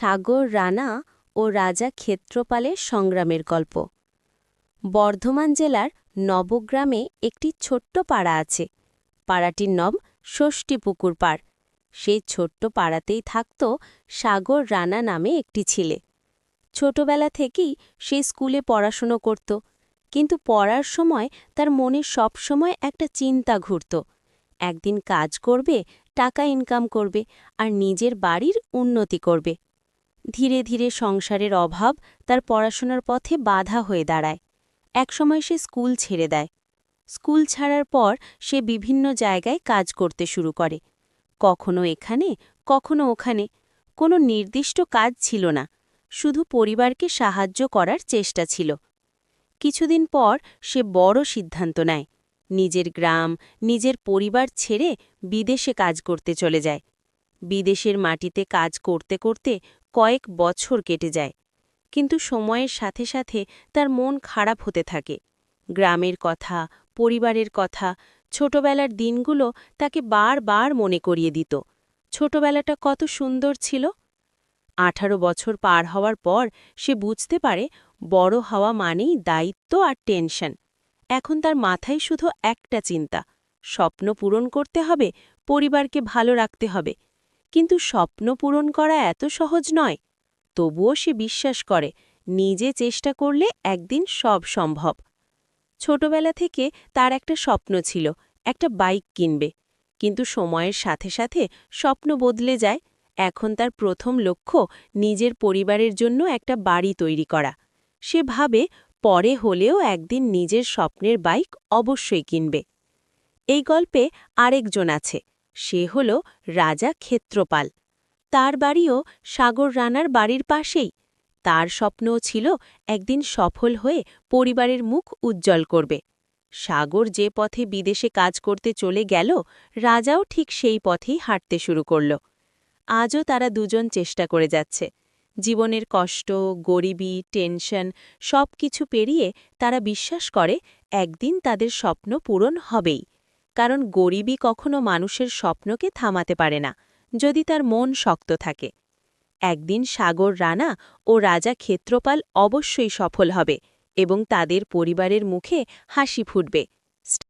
সাগর রানা ও রাজা ক্ষেত্রপালের সংগ্রামের গল্প। বর্ধমান জেলার নবগ্রামে একটি ছোট্ট পাড়া আছে। পাড়াটির নাম ষষ্ঠীপুকুর পাড়। সেই ছোট্ট পাড়াতেই থাকত সাগর রানা নামে একটি ছেলে। ছোটবেলা থেকেই সে স্কুলে পড়াশুনো করত, কিন্তু পড়ার সময় তার মনে সবসময় একটা চিন্তা ঘুরত। একদিন কাজ করবে, টাকা ইনকাম করবে আর নিজের বাড়ির উন্নতি করবে। ধীরে ধীরে সংসারের অভাব তার পড়াশোনার পথে বাধা হয়ে দাঁড়ায়। একসময় সে স্কুল ছেড়ে দেয়। স্কুল ছাড়ার পর সে বিভিন্ন জায়গায় কাজ করতে শুরু করে, কখনো এখানে কখনো ওখানে। কোনো নির্দিষ্ট কাজ ছিল না, শুধু পরিবারকে সাহায্য করার চেষ্টা ছিল। কিছুদিন পর সে বড় সিদ্ধান্ত নেয়। নিজের গ্রাম, নিজের পরিবার ছেড়ে বিদেশে কাজ করতে চলে যায়। বিদেশের মাটিতে কাজ করতে করতে কয়েক বছর কেটে যায়, কিন্তু সময়ের সাথে সাথে তার মন খারাপ হতে থাকে। গ্রামের কথা, পরিবারের কথা, ছোটবেলার দিনগুলো তাকে বারবার মনে করিয়ে দিত। ছোটবেলাটা কত সুন্দর ছিল। 18 বছর পার হওয়ার পর সে বুঝতে পারে বড় হওয়া মানেই দায়িত্ব আর টেনশন। এখন তার মাথায় শুধু একটা চিন্তা, স্বপ্ন পূরণ করতে হবে, পরিবারকে ভালো রাখতে হবে। কিন্তু স্বপ্ন পূরণ করা এত সহজ নয়। তবুও সে বিশ্বাস করে নিজে চেষ্টা করলে একদিন সব সম্ভব। ছোটবেলা থেকে তার একটা স্বপ্ন ছিল, একটা বাইক কিনবে। কিন্তু সময়ের সাথে সাথে স্বপ্ন বদলে যায়। এখন তার প্রথম লক্ষ্য নিজের পরিবারের জন্য একটা বাড়ি তৈরি করা। সে ভাবে পরে হলেও একদিন নিজের স্বপ্নের বাইক অবশ্যই কিনবে। এই গল্পে আরেকজন আছে, সে হল রাজা ক্ষেত্রপাল। তার বাড়িও সাগর রানার বাড়ির পাশেই। তার স্বপ্নও ছিল একদিন সফল হয়ে পরিবারের মুখ উজ্জ্বল করবে। সাগর যে পথে বিদেশে কাজ করতে চলে গেল, রাজাও ঠিক সেই পথেই হাঁটতে শুরু করল। আজও তারা দুজন চেষ্টা করে যাচ্ছে। জীবনের কষ্ট, গরিবি, টেনশন সব কিছু পেরিয়ে তারা বিশ্বাস করে একদিন তাদের স্বপ্ন পূরণ হবেই। কারণ গরিবি কখনো মানুষের স্বপ্নকে থামাতে পারে না, যদি তার মন শক্ত থাকে। একদিন সাগর রানা ও রাজা ক্ষেত্রপাল অবশ্যই সফল হবে এবং তাদের পরিবারের মুখে হাসি ফুটবে।